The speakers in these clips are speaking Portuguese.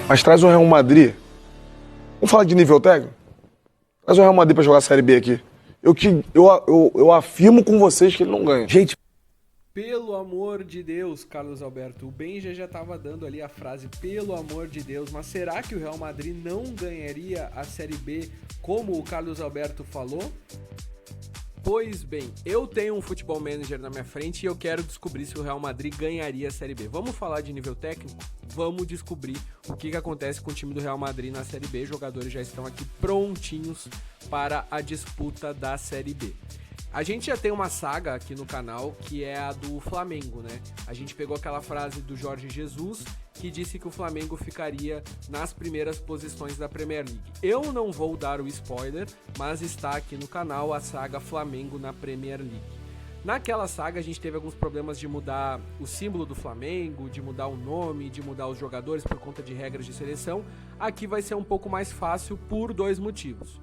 Mas traz o Real Madrid. Vamos falar de nível técnico? Traz o Real Madrid pra jogar a Série B aqui. Eu afirmo com vocês que ele não ganha. Gente, Pelo amor de Deus, Carlos Alberto, o Benja já estava dando ali a frase pelo amor de Deus, mas será que o Real Madrid não ganharia a Série B como o Carlos Alberto falou? Pois bem, eu tenho um Futebol Manager na minha frente e eu quero descobrir se o Real Madrid ganharia a Série B. Vamos falar de nível técnico? Vamos descobrir o que acontece com o time do Real Madrid na Série B. Os jogadores já estão aqui prontinhos para a disputa da Série B. A gente já tem uma saga aqui no canal que é a do Flamengo, né? A gente pegou aquela frase do Jorge Jesus que disse que o Flamengo ficaria nas primeiras posições da Premier League. Eu não vou dar o spoiler, mas está aqui no canal a saga Flamengo na Premier League. Naquela saga a gente teve alguns problemas de mudar o símbolo do Flamengo, de mudar o nome, de mudar os jogadores por conta de regras de seleção. Aqui vai ser um pouco mais fácil por dois motivos.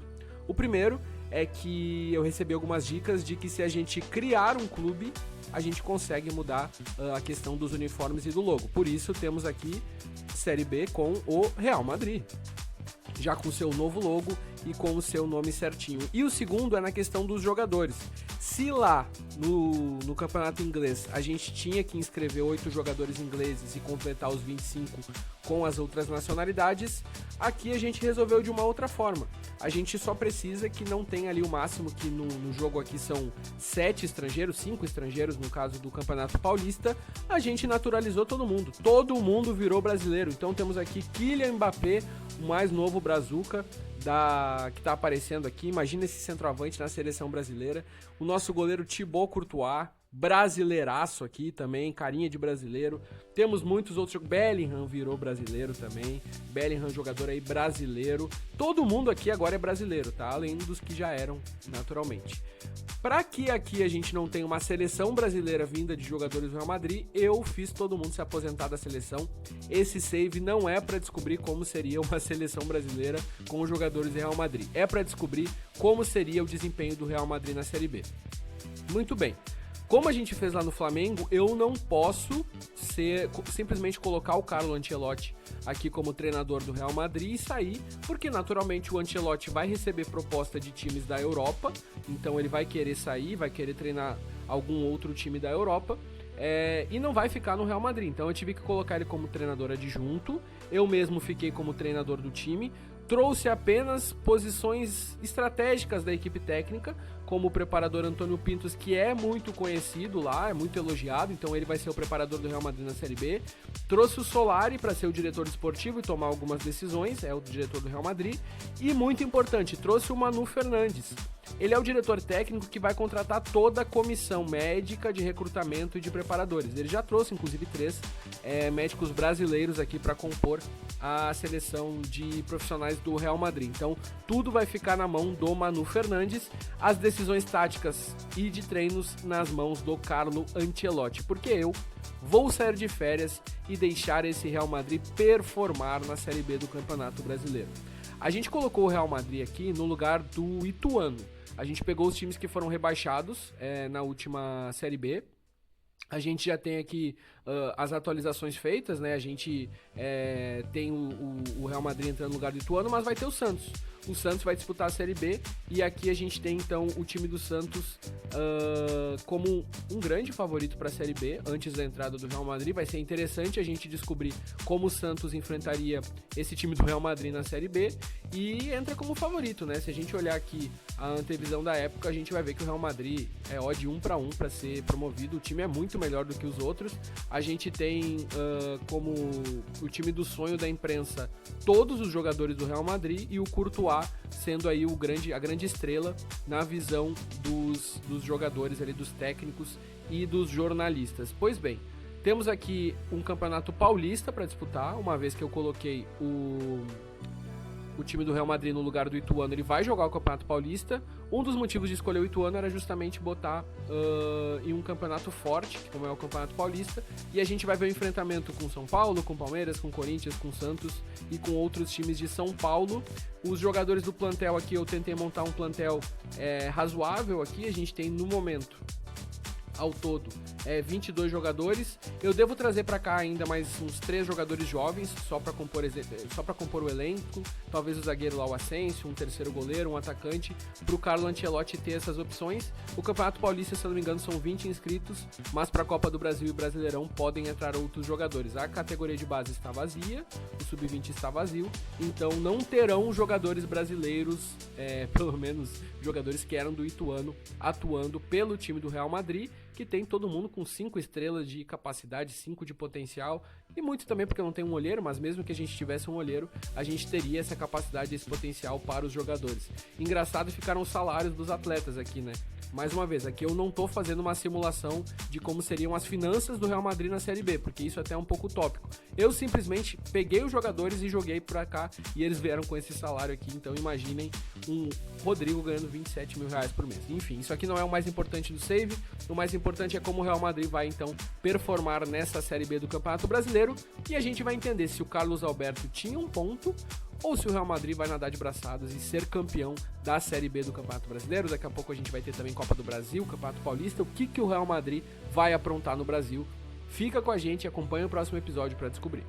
O primeiro é que eu recebi algumas dicas de que se a gente criar um clube, a gente consegue mudar a questão dos uniformes e do logo. Por isso temos aqui Série B com o Real Madrid, já com o seu novo logo e com o seu nome certinho. E o segundo é na questão dos jogadores. Se lá no campeonato inglês a gente tinha que inscrever 8 jogadores ingleses e completar os 25 com as outras nacionalidades, aqui a gente resolveu de uma outra forma. A gente só precisa que não tenha ali o máximo, que no jogo aqui são 7 estrangeiros, 5 estrangeiros no caso do Campeonato Paulista, a gente naturalizou todo mundo virou brasileiro. Então temos aqui Kylian Mbappé, o mais novo brazuca que tá aparecendo aqui. Imagina esse centroavante na seleção brasileira. O nosso goleiro Thibaut Courtois, brasileiraço aqui também, carinha de brasileiro. Temos muitos outros, Bellingham virou brasileiro também, Bellingham jogador aí brasileiro. Todo mundo aqui agora é brasileiro, tá? Além dos que já eram naturalmente. Para que aqui a gente não tenha uma seleção brasileira vinda de jogadores do Real Madrid, eu fiz todo mundo se aposentar da seleção. Esse save não é para descobrir como seria uma seleção brasileira com os jogadores do Real Madrid, é para descobrir como seria o desempenho do Real Madrid na Série B. Muito bem. Como a gente fez lá no Flamengo, eu não posso simplesmente colocar o Carlo Ancelotti aqui como treinador do Real Madrid e sair, porque naturalmente o Ancelotti vai receber proposta de times da Europa, então ele vai querer sair, vai querer treinar algum outro time da Europa, e não vai ficar no Real Madrid. Então eu tive que colocar ele como treinador adjunto, eu mesmo fiquei como treinador do time, trouxe apenas posições estratégicas da equipe técnica, como o preparador Antônio Pintos, que é muito conhecido lá, é muito elogiado, então ele vai ser o preparador do Real Madrid na Série B. Trouxe o Solari para ser o diretor esportivo e tomar algumas decisões, é o diretor do Real Madrid. E muito importante, trouxe o Manu Fernandes. Ele é o diretor técnico que vai contratar toda a comissão médica de recrutamento e de preparadores. Ele já trouxe, inclusive, 3 médicos brasileiros aqui para compor a seleção de profissionais do Real Madrid. Então, tudo vai ficar na mão do Manu Fernandes, as decisões táticas e de treinos nas mãos do Carlo Ancelotti, porque eu vou sair de férias e deixar esse Real Madrid performar na Série B do Campeonato Brasileiro. A gente colocou o Real Madrid aqui no lugar do Ituano. A gente pegou os times que foram rebaixados na última Série B. A gente já tem aqui as atualizações feitas, né? A gente tem o Real Madrid entrando no lugar do Ituano, mas vai ter o Santos. O Santos vai disputar a Série B e aqui a gente tem então o time do Santos como um grande favorito para a Série B antes da entrada do Real Madrid. Vai ser interessante a gente descobrir como o Santos enfrentaria esse time do Real Madrid na Série B e entra como favorito, né? Se a gente olhar aqui a antevisão da época, a gente vai ver que o Real Madrid é odd 1-1 para ser promovido. O time é muito melhor do que os outros. A gente tem como o time do sonho da imprensa todos os jogadores do Real Madrid e o Courtois sendo aí a grande estrela na visão dos jogadores ali, dos técnicos e dos jornalistas. Pois bem, temos aqui um campeonato paulista para disputar, uma vez que eu coloquei o time do Real Madrid no lugar do Ituano, ele vai jogar o Campeonato Paulista. Um dos motivos de escolher o Ituano era justamente botar em um campeonato forte, como é o Campeonato Paulista, e a gente vai ver o enfrentamento com São Paulo, com Palmeiras, com Corinthians, com Santos e com outros times de São Paulo. Os jogadores do plantel aqui, eu tentei montar um plantel razoável aqui. A gente tem no momento ao todo 22 jogadores. Eu devo trazer para cá ainda mais uns 3 jogadores jovens, só para compor o elenco. Talvez o zagueiro lá, o Asensio, um terceiro goleiro, um atacante, pro Carlo Ancelotti ter essas opções. O Campeonato Paulista, se eu não me engano, são 20 inscritos, mas para a Copa do Brasil e Brasileirão podem entrar outros jogadores. A categoria de base está vazia, o Sub-20 está vazio, então não terão jogadores brasileiros, pelo menos jogadores que eram do Ituano, atuando pelo time do Real Madrid, que tem todo mundo com 5 estrelas de capacidade, 5 de potencial, e muito também porque não tem um olheiro, mas mesmo que a gente tivesse um olheiro, a gente teria essa capacidade, esse potencial para os jogadores. Engraçado ficaram os salários dos atletas aqui, né? Mais uma vez, aqui eu não tô fazendo uma simulação de como seriam as finanças do Real Madrid na Série B, porque isso até é um pouco utópico. Eu simplesmente peguei os jogadores e joguei pra cá, e eles vieram com esse salário aqui, então imaginem um Rodrigo ganhando 27 mil reais por mês. Enfim, isso aqui não é o mais importante do save, o mais importante é como o Real Madrid vai então performar nessa Série B do Campeonato Brasileiro, e a gente vai entender se o Carlos Alberto tinha um ponto, ou se o Real Madrid vai nadar de braçadas e ser campeão da Série B do Campeonato Brasileiro. Daqui a pouco a gente vai ter também Copa do Brasil, Campeonato Paulista, o que o Real Madrid vai aprontar no Brasil. Fica com a gente e acompanha o próximo episódio para descobrir.